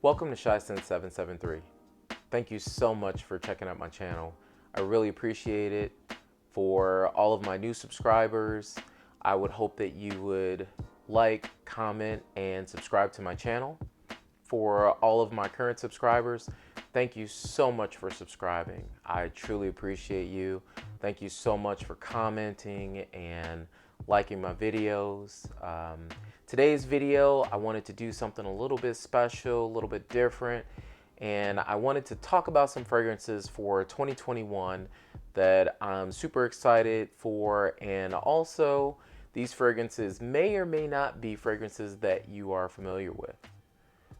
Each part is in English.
Welcome to ShySense773. Thank you so much for checking out my channel. I really appreciate it. For all of my new subscribers, I would hope that you would like, comment, and subscribe to my channel. For all of my current subscribers, thank you so much for subscribing. I truly appreciate you. Thank you so much for commenting and liking my videos. Today's video, I wanted to do something a little bit special, a little bit different, and I wanted to talk about some fragrances for 2021 that I'm super excited for, and also these fragrances may or may not be fragrances that you are familiar with.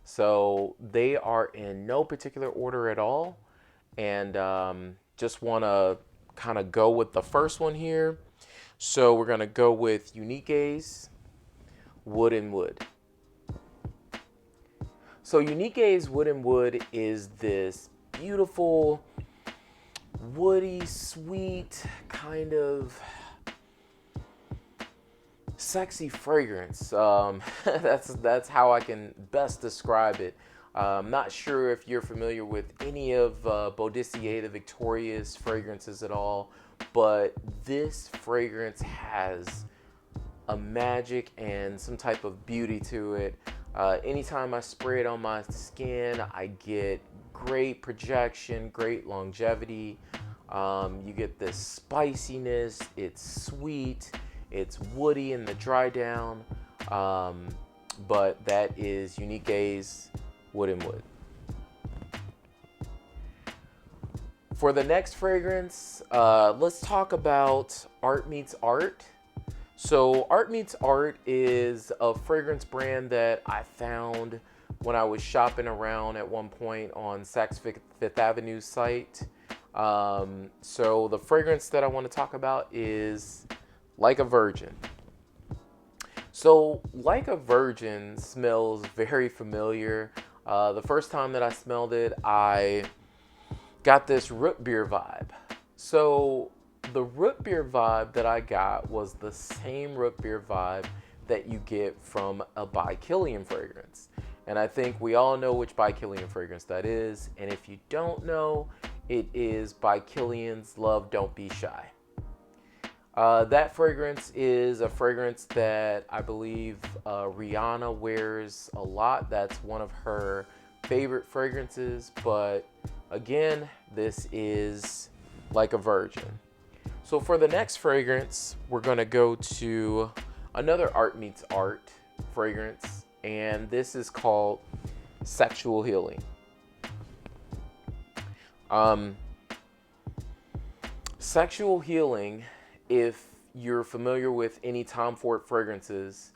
So they are in no particular order at all, and just want to kind of go with the first one here. So we're going to go with Unique's Wood and Wood. So Unique's Wood and Wood is this beautiful, woody, sweet, kind of sexy fragrance. That's how I can best describe it. I'm not sure if you're familiar with any of Bodicea the Victorious fragrances at all, but this fragrance has a magic and some type of beauty to it. Anytime I spray it on my skin, I get great projection, great longevity. You get this spiciness, it's sweet, it's woody in the dry down, but that is Unique's Wood and Wood. For the next fragrance, let's talk about Art Meets Art. So Art Meets Art is a fragrance brand that I found when I was shopping around at one point on Saks Fifth Avenue's site. So the fragrance that I want to talk about is Like a Virgin. So Like a Virgin smells very familiar. The first time that I smelled it, I got this root beer vibe. So the root beer vibe that I got was the same root beer vibe that you get from a Bacchus fragrance. And I think we all know which Bacchus fragrance that is. And if you don't know, it is Bacchus's Love Don't Be Shy. That fragrance is a fragrance that I believe Rihanna wears a lot. That's one of her favorite fragrances. But again, this is Like a Virgin. So for the next fragrance, we're going to go to another Art Meets Art fragrance, and this is called Sexual Healing. Sexual Healing, if you're familiar with any Tom Ford fragrances,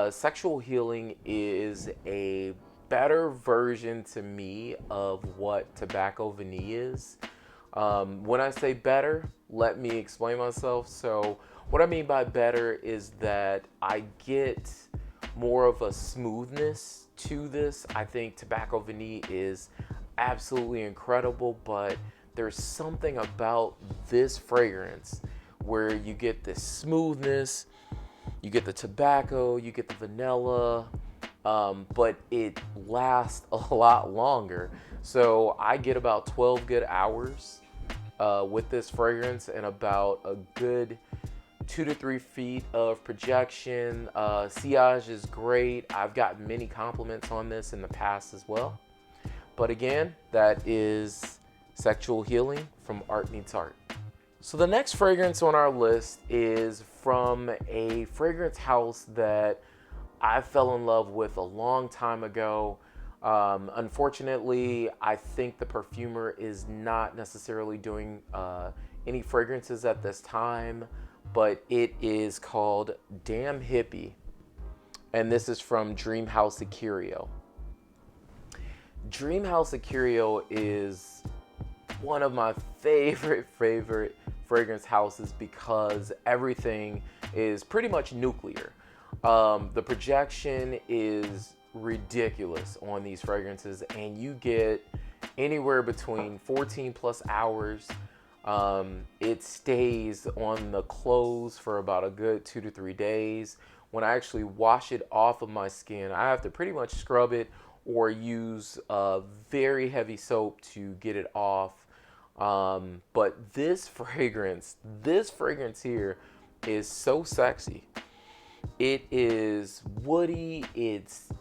Sexual Healing is a better version to me of what Tobacco Vanille is. When I say better, let me explain myself. So what I mean by better is that I get more of a smoothness to this. I think Tobacco Vanille is absolutely incredible, but there's something about this fragrance where you get this smoothness, you get the tobacco, you get the vanilla, but it lasts a lot longer. So I get about 12 good hours with this fragrance and about a good 2 to 3 feet of projection. Sillage is great. I've gotten many compliments on this in the past as well. But again, that is Sexual Healing from Art Meets Art. So the next fragrance on our list is from a fragrance house that I fell in love with a long time ago. Unfortunately, I think the perfumer is not necessarily doing any fragrances at this time, but it is called Damn Hippie, and this is from Dreamhouse Ikiyro. Dreamhouse Ikiyro is one of my favorite fragrance houses because everything is pretty much nuclear. The projection is ridiculous on these fragrances, and you get anywhere between 14 plus hours. It stays on the clothes for about a good 2 to 3 days. When I actually wash it off of my skin, I have to pretty much scrub it or use a very heavy soap to get it off. But this fragrance here is so sexy. It is woody, it's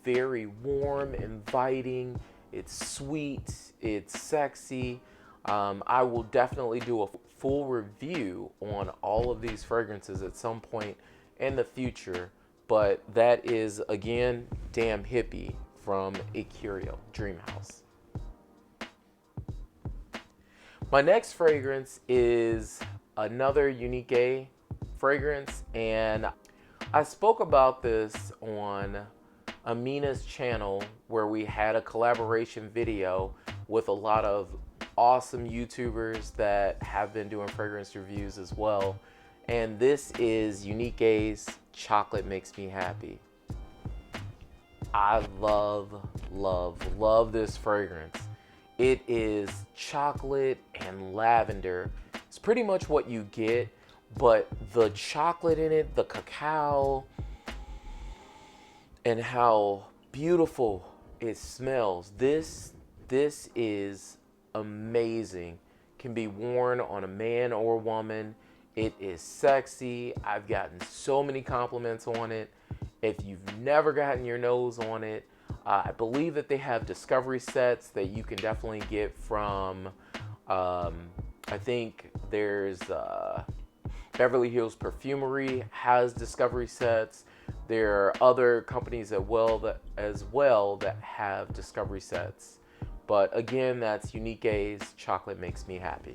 very warm, inviting, it's sweet, it's sexy. I will definitely do a full review on all of these fragrances at some point in the future, but that is, again, Damn Hippie from Ikiyro, Dreamhouse. My next fragrance is another Unique fragrance, and I spoke about this on Amina's channel where we had a collaboration video with a lot of awesome YouTubers that have been doing fragrance reviews as well. And this is Unique's Chocolate Makes Me Happy. I love this fragrance. It is chocolate and lavender. It's pretty much what you get, but the chocolate in it, the cacao, and how beautiful it smells. This is amazing. Can be worn on a man or a woman. It is sexy. I've gotten so many compliments on it. If you've never gotten your nose on it, I believe that they have discovery sets that you can definitely get from, I think there's Beverly Hills Perfumery has discovery sets. There are other companies as well that have discovery sets. But again, that's Unique's Chocolate Makes Me Happy.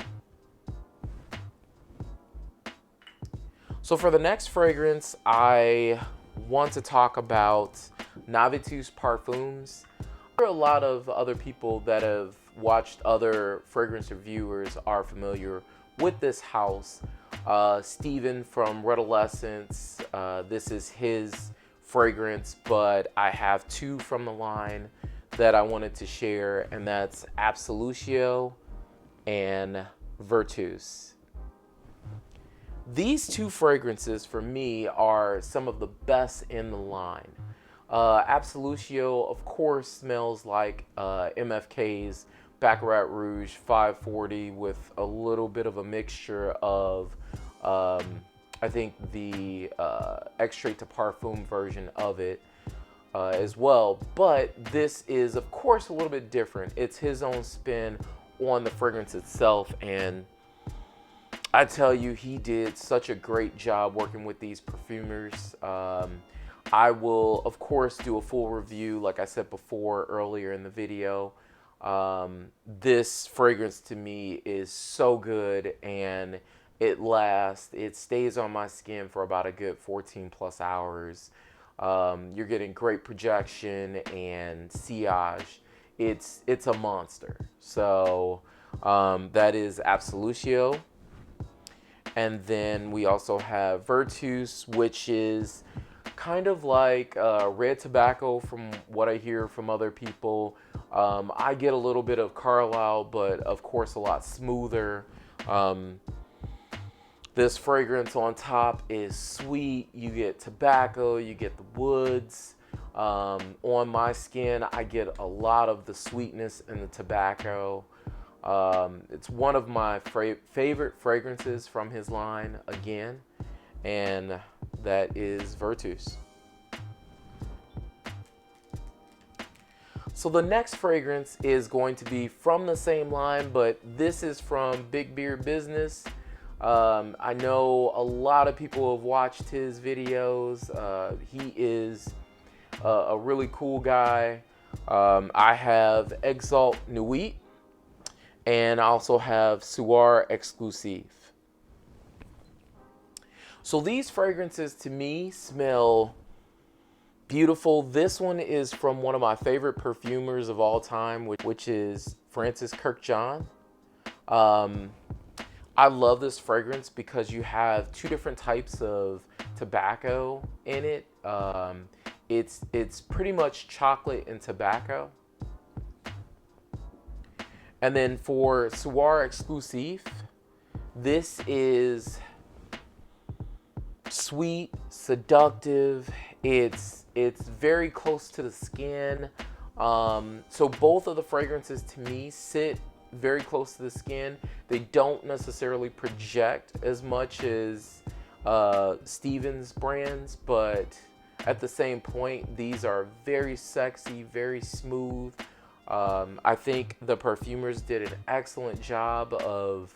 So for the next fragrance, I want to talk about Navitus Parfums. There are a lot of other people that have watched other fragrance reviewers are familiar with this house. Steven from Redolescence, this is his fragrance, but I have two from the line that I wanted to share, and that's Absolitio and Virtus. These two fragrances for me are some of the best in the line. Absolitio, of course, smells like MFK's Baccarat Rouge 540 with a little bit of a mixture of, I think, the Extrait de Parfum version of it as well. But this is, of course, a little bit different. It's his own spin on the fragrance itself, and I tell you, he did such a great job working with these perfumers. I will, of course, do a full review, like I said before earlier in the video. This fragrance to me is so good, and it lasts. It stays on my skin for about a good 14 plus hours. You're getting great projection and sillage. It's a monster. So that is Absolitio. And then we also have Virtus, which is kind of like red tobacco from what I hear from other people. I get a little bit of Carlisle, but of course a lot smoother. This fragrance on top is sweet. You get tobacco, you get the woods. On my skin, I get a lot of the sweetness and the tobacco. It's one of my favorite fragrances from his line, again, and that is Virtus. So the next fragrance is going to be from the same line, but this is from Big Beard Business. I know a lot of people have watched his videos. He is a really cool guy. I have Exault Nuit, and I also have Soir Exclusif. So these fragrances to me smell beautiful. This one is from one of my favorite perfumers of all time, which is Francis Kurkdjian. I love this fragrance because you have two different types of tobacco in it. It's pretty much chocolate and tobacco. And then for Soir Exclusif, this is sweet, seductive. It's very close to the skin. So both of the fragrances to me sit very close to the skin. They don't necessarily project as much as Steven's brands, but at the same point, these are very sexy, very smooth. I think the perfumers did an excellent job of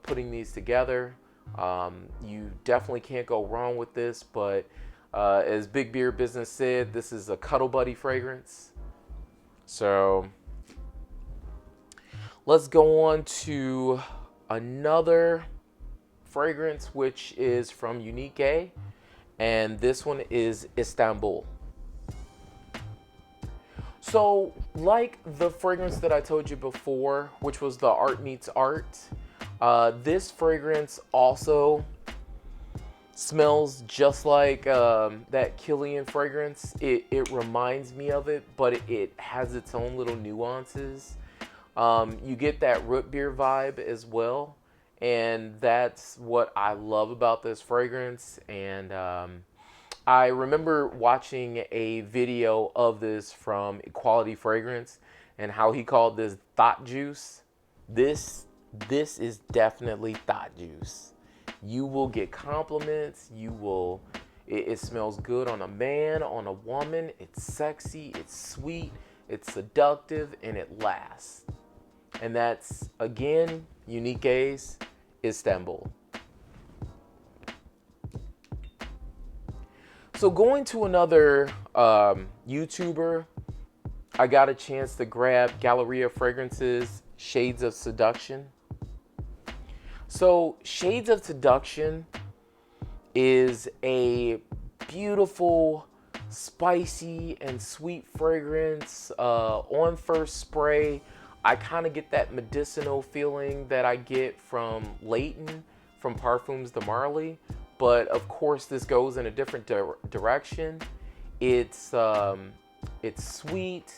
putting these together. You definitely can't go wrong with this, but as Big Beer Business said, this is a cuddle buddy fragrance. So let's go on to another fragrance, which is from Unique, and this one is Istambul. So like the fragrance that I told you before, which was the Art Meets Art, this fragrance also smells just like that Killian fragrance. It reminds me of it, but it has its own little nuances. You get that root beer vibe as well, and that's what I love about this fragrance. And I remember watching a video of this from Equality Fragrance and how he called this thought juice. This is definitely thought juice. You will get compliments. It smells good on a man, on a woman. It's sexy, it's sweet, it's seductive, and it lasts. And that's, again, Unique's Istambul. So going to another YouTuber, I got a chance to grab Galleria Fragrances Shades of Seduction. So Shades of Seduction is a beautiful, spicy and sweet fragrance. On first spray, I kind of get that medicinal feeling that I get from Leighton from Parfums de Marly. But of course, this goes in a different direction. It's sweet,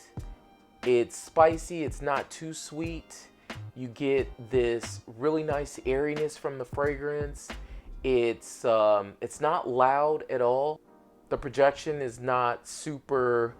it's spicy, it's not too sweet. You get this really nice airiness from the fragrance. It's not loud at all. The projection is not super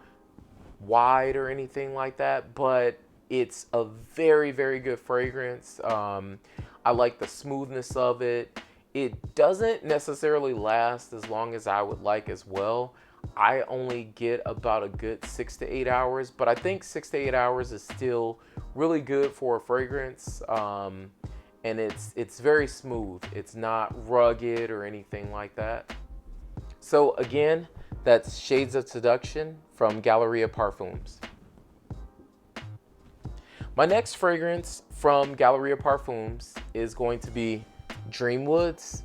wide or anything like that, but it's a very, very good fragrance. I like the smoothness of it. It doesn't necessarily last as long as I would like as well. I only get about a good 6 to 8 hours, but I think 6 to 8 hours is still really good for a fragrance. And it's very smooth. It's not rugged or anything like that. So again, that's Shades of Seduction from Galleria Parfums. My next fragrance from Galleria Parfums is going to be Dreamwoods.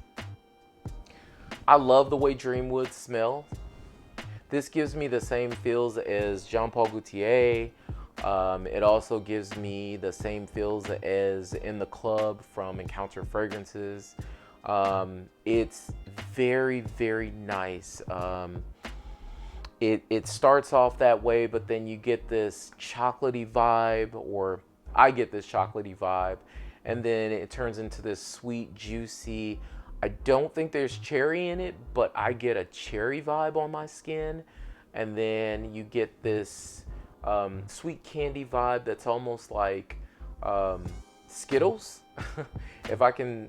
I love the way Dreamwoods smell. This gives me the same feels as Jean Paul Gaultier. It also gives me the same feels as In the Club from Encounter Fragrances. It's very, very nice. It starts off that way, but then you get this chocolatey vibe, or I get this chocolatey vibe, and then it turns into this sweet, juicy, I don't think there's cherry in it, but I get a cherry vibe on my skin. And then you get this sweet candy vibe that's almost like Skittles. if I can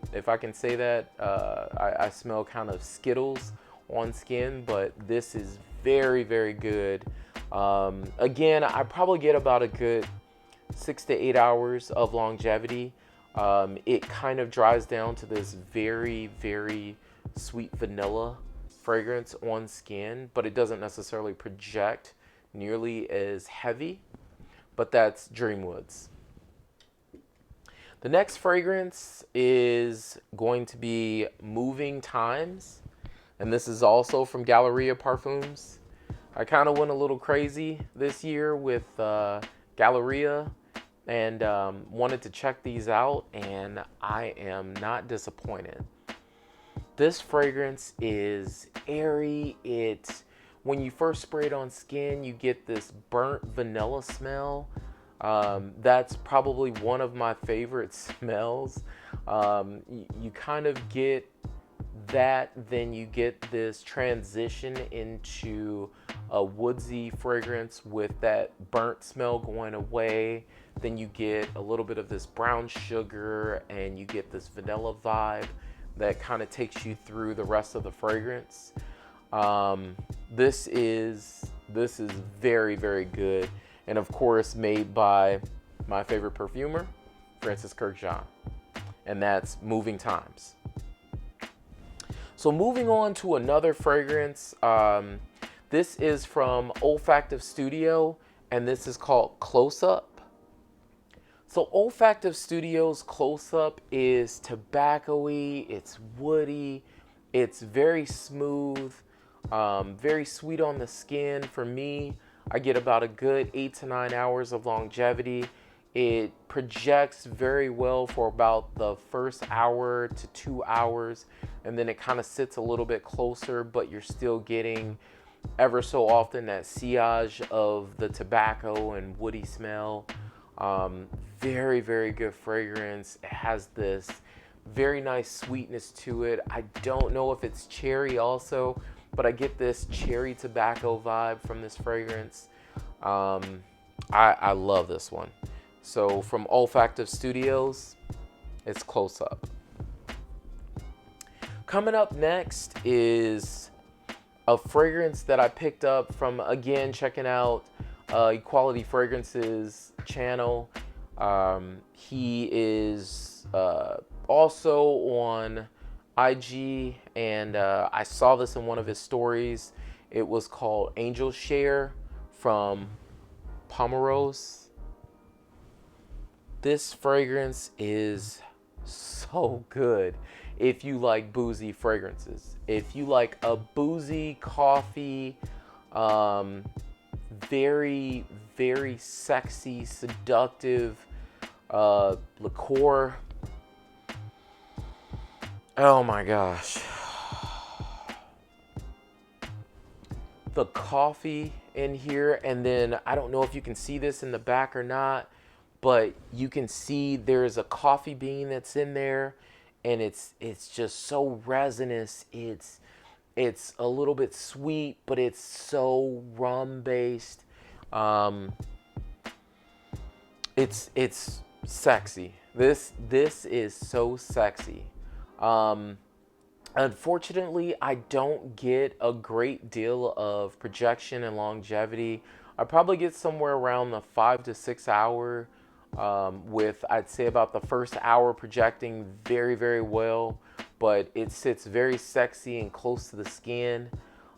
say that, I smell kind of Skittles on skin, but this is very, very good. Again, I probably get about a good 6 to 8 hours of longevity. It kind of dries down to this very, very sweet vanilla fragrance on skin, but it doesn't necessarily project nearly as heavy. But that's Dreamwoods. The next fragrance is going to be Moving Times, and this is also from Galleria Parfums. I kind of went a little crazy this year with Galleria and wanted to check these out, and I am not disappointed. This fragrance is airy. When you first spray it on skin, you get this burnt vanilla smell. That's probably one of my favorite smells. You kind of get that, then you get this transition into a woodsy fragrance with that burnt smell going away. Then you get a little bit of this brown sugar and you get this vanilla vibe that kind of takes you through the rest of the fragrance. This is very, very good. And of course, made by my favorite perfumer, Francis Kurkdjian. And that's Moving Times. So moving on to another fragrance. This is from Olfactive Studio, and this is called Close Up. So Olfactive Studio's Close Up is tobacco-y, it's woody, it's very smooth, very sweet on the skin. For me, I get about a good 8 to 9 hours of longevity. It projects very well for about the first hour to 2 hours, and then it kind of sits a little bit closer, but you're still getting ever so often that sillage of the tobacco and woody smell. Very, very good fragrance. It has this very nice sweetness to it. I don't know if it's cherry also, but I get this cherry tobacco vibe from this fragrance. I love this one. So from Olfactive Studios, it's Close Up. Coming up next is a fragrance that I picked up from, again, checking out Equality Fragrances channel. He is also on IG, and I saw this in one of his stories. It was called Angel Share from Pomare. This fragrance is so good if you like boozy fragrances. If you like a boozy coffee, very, very sexy, seductive liqueur. Oh my gosh. The coffee in here, and then I don't know if you can see this in the back or not, but you can see there's a coffee bean that's in there, and it's just so resinous. It's a little bit sweet, but it's so rum based. It's sexy. This is so sexy. Unfortunately, I don't get a great deal of projection and longevity. I probably get somewhere around the 5 to 6 hour, with, I'd say, about the first hour projecting very, very well, but it sits very sexy and close to the skin.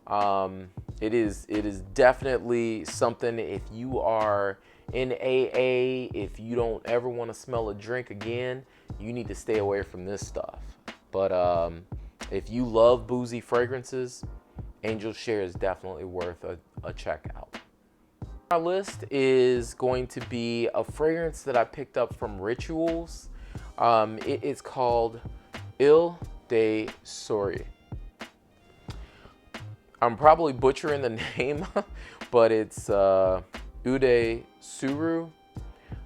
It is definitely something, if you are in AA, if you don't ever want to smell a drink again, you need to stay away from this stuff. But if you love boozy fragrances, Angel Share is definitely worth a check out. My list is going to be a fragrance that I picked up from Rituals. It is called Eau de Tsuru. I'm probably butchering the name, but it's Eau de Tsuru.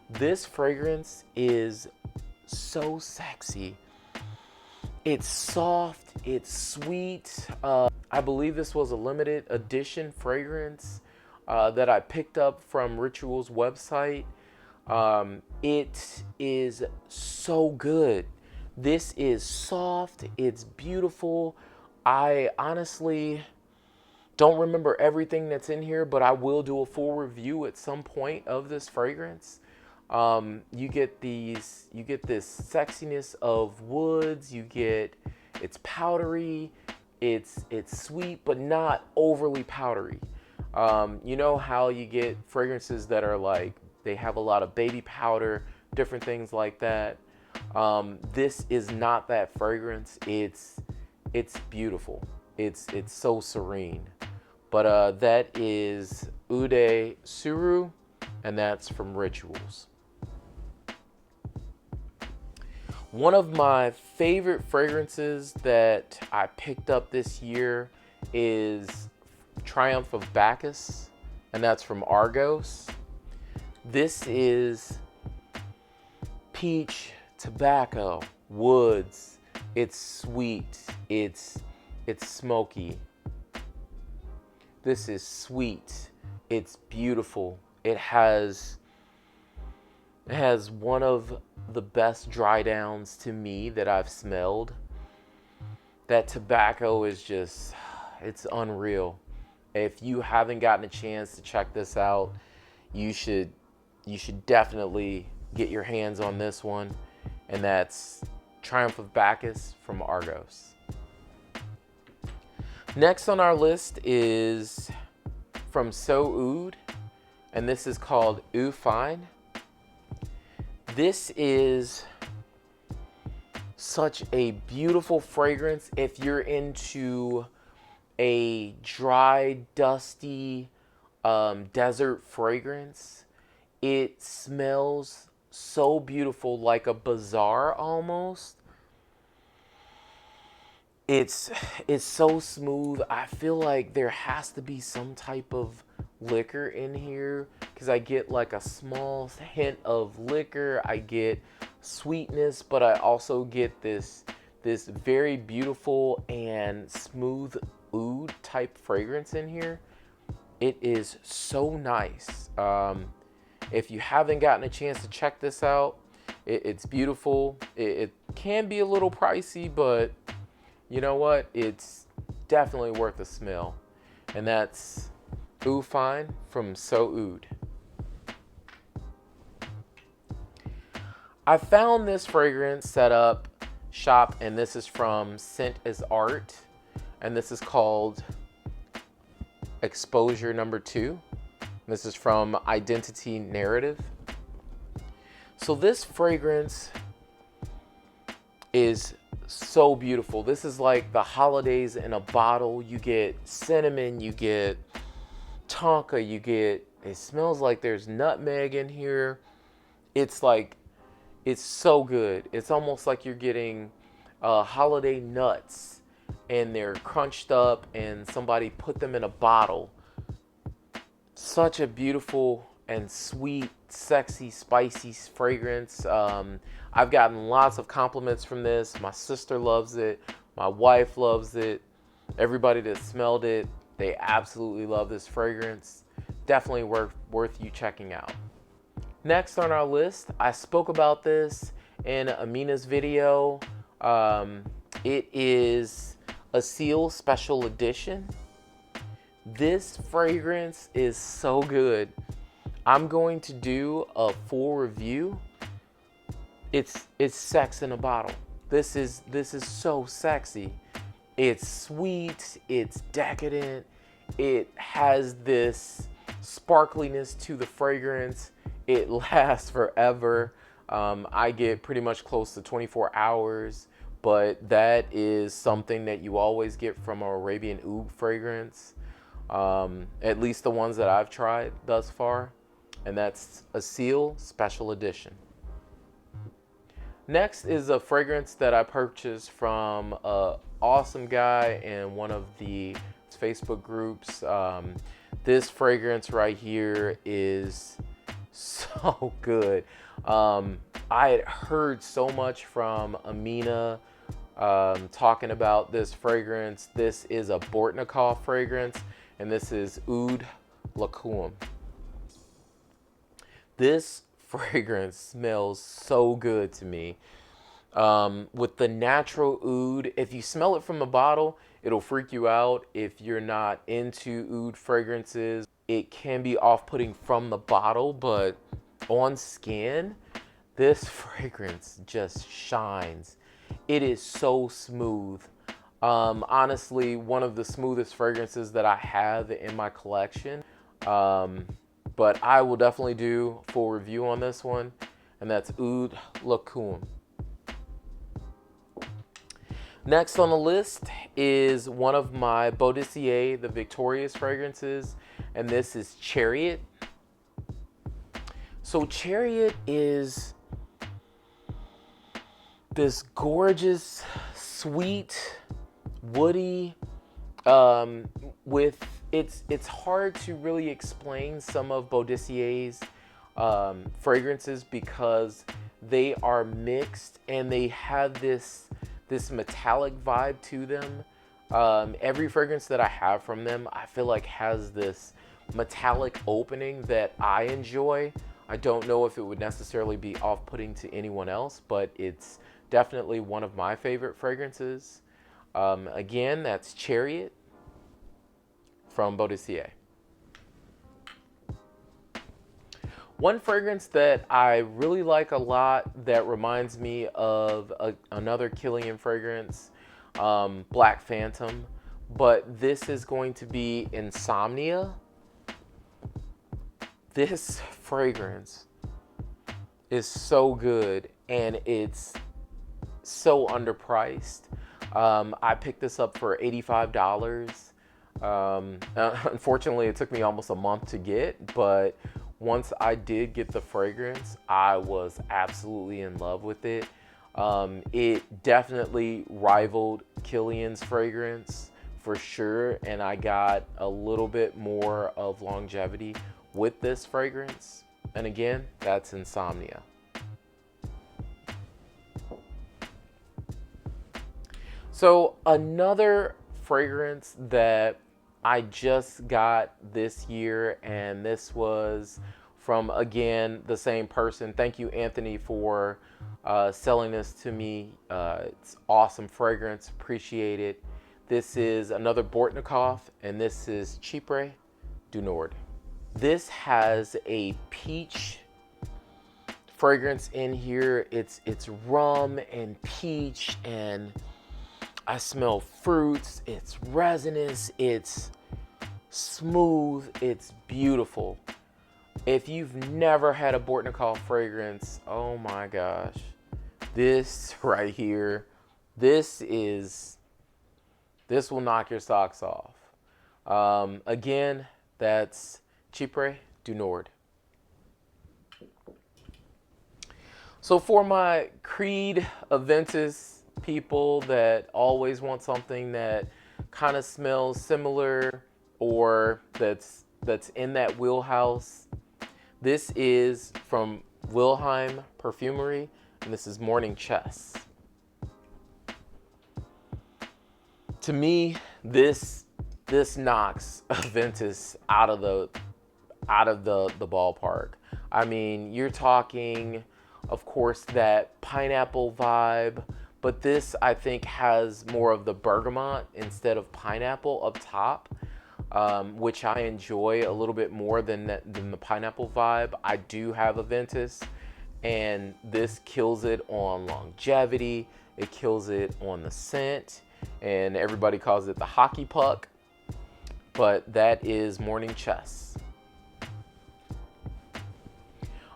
This fragrance is so sexy. It's soft, it's sweet. I believe this was a limited edition fragrance that I picked up from Rituals website. It is so good. This is soft, it's beautiful. I honestly don't remember everything that's in here, but I will do a full review at some point of this fragrance. You get this sexiness of woods. It's powdery. It's sweet, but not overly powdery. You know how you get fragrances that are like, they have a lot of baby powder, different things like that. This is not that fragrance. It's beautiful. It's so serene. But that is Eau de Tsuru, and that's from Rituals. One of my favorite fragrances that I picked up this year is Triumph of Bacchus, and that's from Argos. This is peach, tobacco, woods. It's sweet. It's smoky. This is sweet. It's beautiful. It has one of the best dry downs to me that I've smelled. That tobacco is just, it's unreal. If you haven't gotten a chance to check this out, you should definitely get your hands on this one. And that's Triumph of Bacchus from Argos. Next on our list is from SoOud, and this is called Eau Fine. This is such a beautiful fragrance if you're into a dry, dusty desert fragrance. It smells so beautiful, like a bazaar almost. It's so smooth. I feel like there has to be some type of liquor in here because I get like a small hint of liquor. I get sweetness, but I also get this very beautiful and smooth oud type fragrance in here. It is so nice. If you haven't gotten a chance to check this out, it's beautiful. It can be a little pricey, but you know what? It's definitely worth a smell. And that's Eau Fine from SoOud. I found this fragrance set up shop, and this is from Scent is Art, and this is called Exposure Number 2. This is from Identity Narrative. So this fragrance is so beautiful. This is like the holidays in a bottle. You get cinnamon, you get tonka, it smells like there's nutmeg in here. It's so good. It's almost like you're getting holiday nuts and they're crunched up and somebody put them in a bottle. Such a beautiful and sweet, sexy, spicy fragrance. I've gotten lots of compliments from this. My sister loves it. My wife loves it. Everybody that smelled it, they absolutely love this fragrance. Definitely worth you checking out. Next on our list, I spoke about this in Amina's video. It is Aseel Special Edition. This fragrance is so good. I'm going to do a full review. It's sex in a bottle. This is so sexy. It's sweet, it's decadent. It has this sparkliness to the fragrance. It lasts forever. I get pretty much close to 24 hours, but that is something that you always get from an Arabian oud fragrance. At least the ones that I've tried thus far. And that's Aseel Special Edition. Next is a fragrance that I purchased from an awesome guy in one of the Facebook groups. This fragrance right here is so good. I had heard so much from Amina talking about this fragrance. This is a Bortnikoff fragrance, and this is Oud Leccum. This fragrance smells so good to me. With the natural oud, if you smell it from a bottle, it'll freak you out. If you're not into oud fragrances, it can be off-putting from the bottle, but on skin, this fragrance just shines. It is so smooth. Honestly, one of the smoothest fragrances that I have in my collection. But I will definitely do a full review on this one, and that's Oud Leccum. Next on the list is one of my Bodicea, the Victorious fragrances, and this is Chariot. So Chariot is this gorgeous, sweet, woody, with it's hard to really explain some of Bodicea's fragrances because they are mixed and they have this metallic vibe to them. Every fragrance that I have from them, I feel like has this metallic opening that I enjoy. I don't know if it would necessarily be off-putting to anyone else, but it's definitely one of my favorite fragrances. Again, that's Chariot from Bodicea. One fragrance that I really like a lot that reminds me of another Killian fragrance, Black Phantom, but this is going to be Insomnia. This fragrance is so good and it's so underpriced. I picked this up for $85. Unfortunately, it took me almost a month to get, but once I did get the fragrance, I was absolutely in love with it. It definitely rivaled Killian's fragrance for sure, and I got a little bit more of longevity with this fragrance. And again, that's Insomnia. So another fragrance that I just got this year, and this was from, again, the same person. Thank you, Anthony, for selling this to me. It's awesome fragrance. Appreciate it. This is another Bortnikoff, and this is Chypre du Nord. This has a peach fragrance in here. It's rum and peach, and I smell fruits. It's resinous. It's smooth. It's beautiful. If you've never had a Bortnikoff fragrance, oh my gosh. This right here, this will knock your socks off. Again, that's Chypre du Nord. So for my Creed Aventus people that always want something that kind of smells similar or that's in that wheelhouse, this is from Wilhelm Perfumery, and this is Morning Chess. To me, this knocks Aventus out of the ballpark. I mean, you're talking, of course, that pineapple vibe, but this, I think, has more of the bergamot instead of pineapple up top, which I enjoy a little bit more than the pineapple vibe. I do have Aventus, and this kills it on longevity. It kills it on the scent, and everybody calls it the hockey puck, but that is Morning Chess.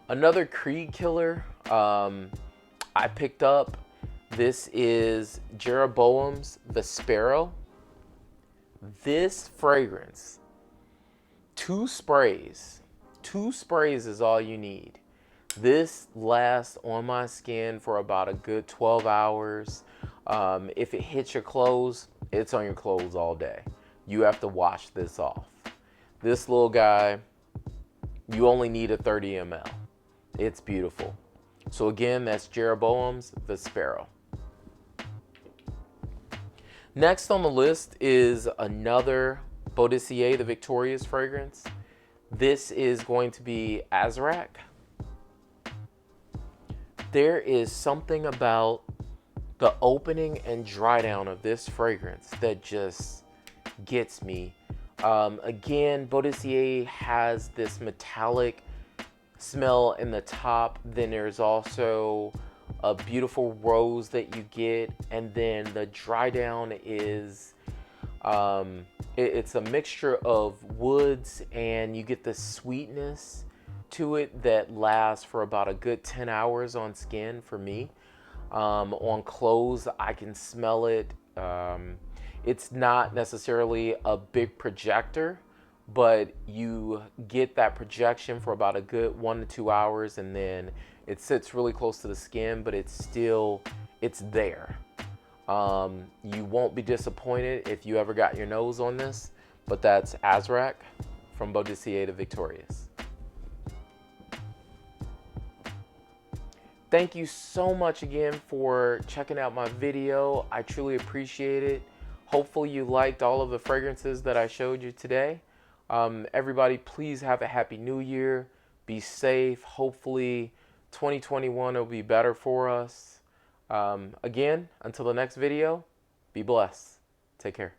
Another Creed killer I picked up, this is Jeroboam's Vesparo. This fragrance, two sprays is all you need. This lasts on my skin for about a good 12 hours. If it hits your clothes, it's on your clothes all day. You have to wash this off. This little guy, you only need a 30 ml. It's beautiful. So again, that's Jeroboam's Vesparo. Next on the list is another Bodicea, the Victorious fragrance. This is going to be Azrak. There is something about the opening and dry down of this fragrance that just gets me. Again, Bodicea has this metallic smell in the top. Then there's also a beautiful rose that you get, and then the dry down is it's a mixture of woods, and you get the sweetness to it that lasts for about a good 10 hours on skin for me. On clothes, I can smell it. It's not necessarily a big projector, but you get that projection for about a good 1 to 2 hours, and then it sits really close to the skin, but it's there. You won't be disappointed if you ever got your nose on this, but that's Azrak from Bodicea the Victorious. Thank you so much again for checking out my video. I truly appreciate it. Hopefully you liked all of the fragrances that I showed you today. Everybody, please have a happy new year. Be safe. Hopefully 2021 will be better for us. Again, until the next video, be blessed. Take care.